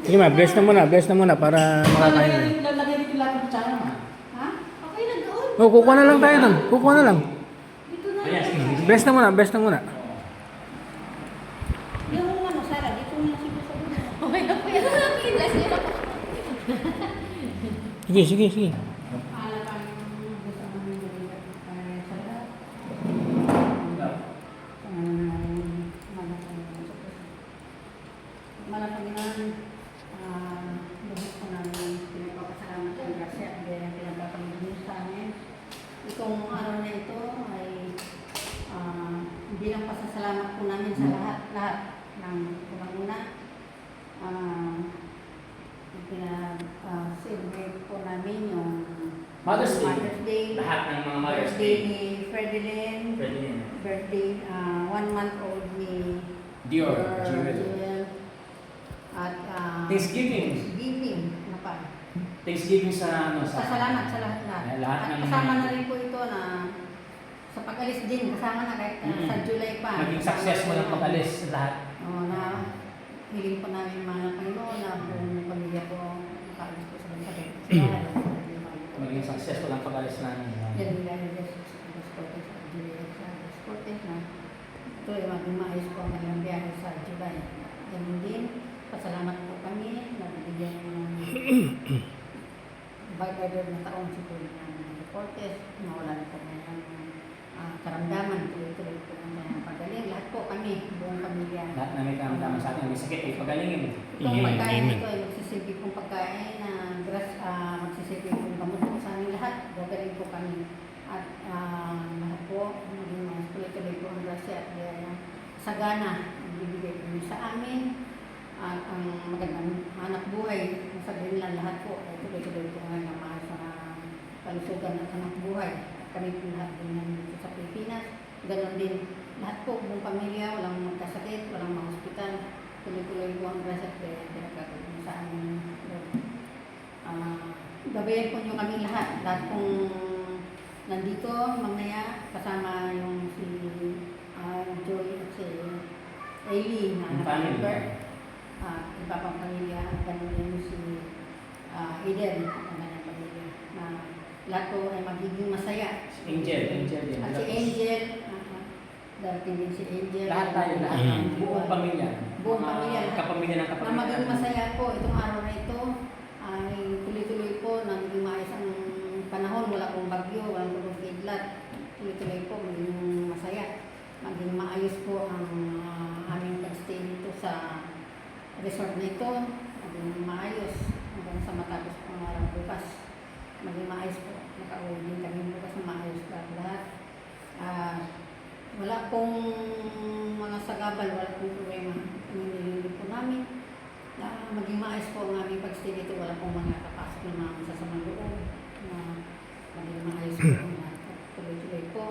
Sige ma, bless na muna para makakain na. Lalagay dito lahat ng kutsara ma. Ha? Okay na doon. Oh, kukuha na lang tayo doon. Kukuha na lang. Dito na. Bless na muna. Yung ano, Sarah, dito na siguro sa doon. Okay na po yan. Bless nyo na po. Sige. Ala pa yung gusto namin nalipat para sa lahat. Malapanginan, lubos ko namin pinagpapasalamat ang grasya at dahil pinagpapamigin sa amin. Itong araw na ito ay bilang pasasalamat po namin sa lahat ng unang-una. Celebrate po namin yung Mother's Day. Day. Lahat ng mga Mother's Birthday Day. ni Ferdinand. Birthday, 1 month old ni Dior. Joel. At Thanksgiving. Ano pa? Thanksgiving sa ano Pasalamat sa lahat. Lahat At ng- kasama na rin po ito na sa pag-alis din, kasama na kahit sa July pa. Maging successful ang pag-alis sa lahat. Na hiling po namin mga Panginoon na buong pamilya ko makaalis po sa bansa ko. Maging successful ang pag-alis namin. Yan nila yung Cortes at July sa Cortes na ito ay maging maayos po ang kanilang biyahe sa July. Yan din, pasalamat po kami na bibigyan ng bagay na taong siguro ng Cortes na wala na po ngayon karamdaman, tuloy-tuloy po ang kanyang pagaling. Lahat po kami, buong pamilya. Lahat na may karamdaman sa atin, may sakit ay pagalingin. Itong pagkain ito ay magsisilbi pong pagkain na magsisilbi pong gamot po sa amin lahat. Gagaling po kami. At lahat po, maging mas tuloy-tuloy po ang grasya at sagana ang bibigay po sa amin. At ang magandang hanap buhay, sabihin nila lahat po, ay tuloy-tuloy po ang mga sa kalusugan at hanap buhay. Kami po lahat din nandito sa Pilipinas. Ganon din, lahat po, buong pamilya, walang magkasakit, walang mga hospital. Tuloy-tuloy po ang grasya at pinagkakaroon sa amin. Gabayan po nyo kami lahat. Lahat pong nandito, mamaya, kasama yung si Joy at si Ailey na nag-birth. Iba pang pamilya, ganun din si Eden, ang kanyang pamilya. Lahat po ay magiging masaya. Angel. At si Angel, darating din si Angel. Lahat tayo, lahat. Buong pamilya. Buong pamilya. Kapamilya ng Na kapamilya. maging masaya po itong araw na ito ay tuloy-tuloy po na maging maayos ang panahon. Wala pong bagyo, walang pong kidlat. Tuloy-tuloy po maging masaya. Maging maayos po ang aming pag-stay dito sa resort na ito. Maging maayos hanggang sa matapos po ang araw bukas. Maging maayos po. Makauwi din kami bukas na maayos lahat. Wala pong mga sagabal, wala pong problema. Nililili po namin na maging maayos po ang aming pag-stay dito. Wala pong mga kapasok na mga sasamang loob na maging maayos po ang lahat. Tuloy-tuloy po.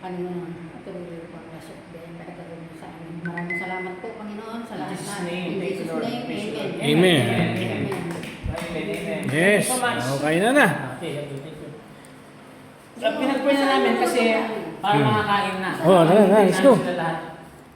Panginoon, tuloy-tuloy po ang rasyon. Dahil kakagawin mo sa amin. Maraming salamat po, Panginoon, sa lahat Jesus' na. name, In thank you, Jesus' Lord. name, Praise you, Lord. Amen. Amen. Yes. Thank you so much. Okay na. Okay. Pinag-pray na namin kasi para makakain na. Oh, tara, let's go. Sila lahat.